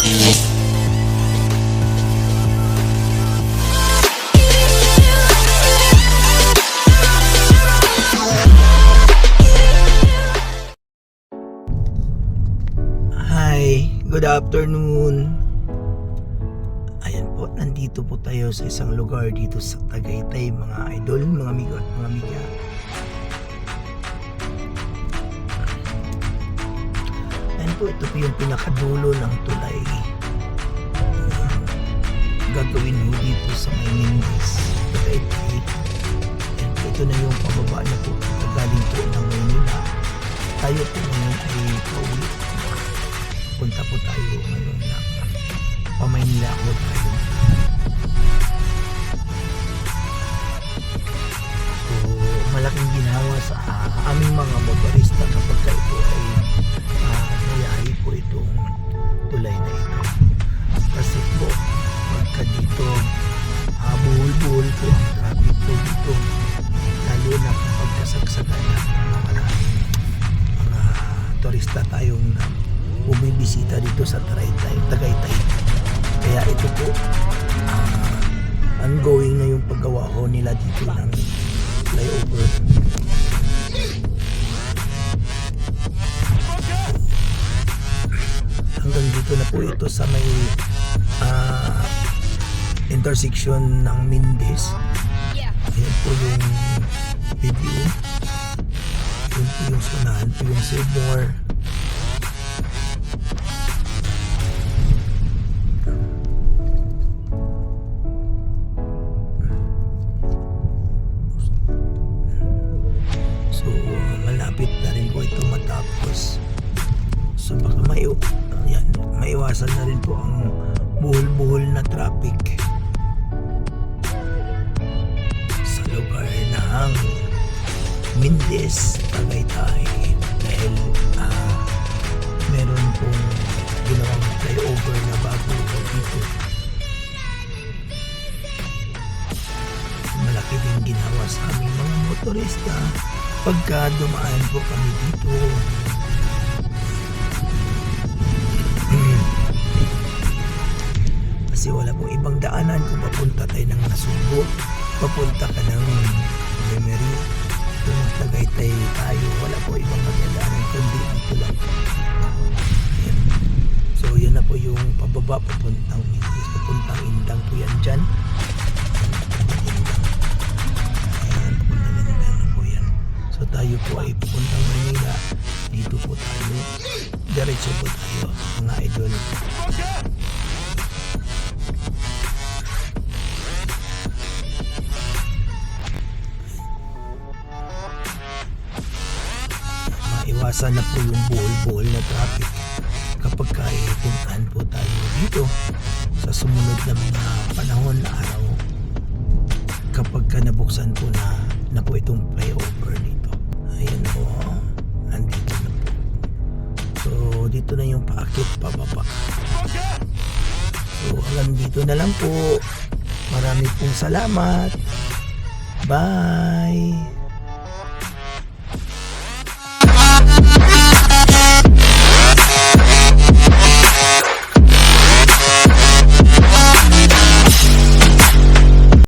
Hi, good afternoon. Ayan po, nandito po tayo sa isang lugar dito sa Tagaytay, mga idol, mga amigo at mga amiga. Ayan po, ito po yung pinakadulo ng tulay. Gagawin mo dito sa Maynindis, Tagaytay. Ayan po, ito na yung pababa na po, galing po ng Maynila. Tayo po ngayon ay pauwi. Punta po tayo ngayon ng Pamaynila po tayo. So, malaking ginawa sa aming mga motorista kapag ito ay nayahay po itong tulay na ito. Kasi po, pagka dito buhol-buhol po ang traffic po dito. Lalo na kapag kasagsagan ng mga turista tayong bumibisita dito sa Tagaytay. Kaya ito po ongoing na yung paggawa ho nila dito ng flyover. Hanggang dito na po ito sa may intersection ng Mindis. Ayan po yung video. Yun po yung sunahan po yung Seymour. So, malapit na rin po ito matapos. So, baka maiwasan na rin po ang buhol-buhol na traffic sa lugar ng Mindis, Tagaytay. Dahil meron pong ginawang flyover na bago dito. Malaki din ginawa sa aming mga motorista pagka dumaan po kami dito. Kasi wala pong ibang daanan kung papunta tayo ng Nasugbo, papunta ka ng Lemery, kung Tagaytay tayo, wala po ibang magdadaanan kundi dito lang. Ayan. So yan na po yung pababa papuntang Mindis, papuntang Indang po yan dyan. So tayo po ay pupuntang Manila. Dito po tayo. Diretso po tayo, mga idol. Maiwasan na po yung buhol-buhol na traffic kapag puntahan po tayo dito sa sumunod na mga panahon na araw kapag nabuksan po na po itong flyover dito. Ayan po, nandito na po. So dito na yung paakit pababa. So hanggang dito na lang po. Marami pong salamat. Bye.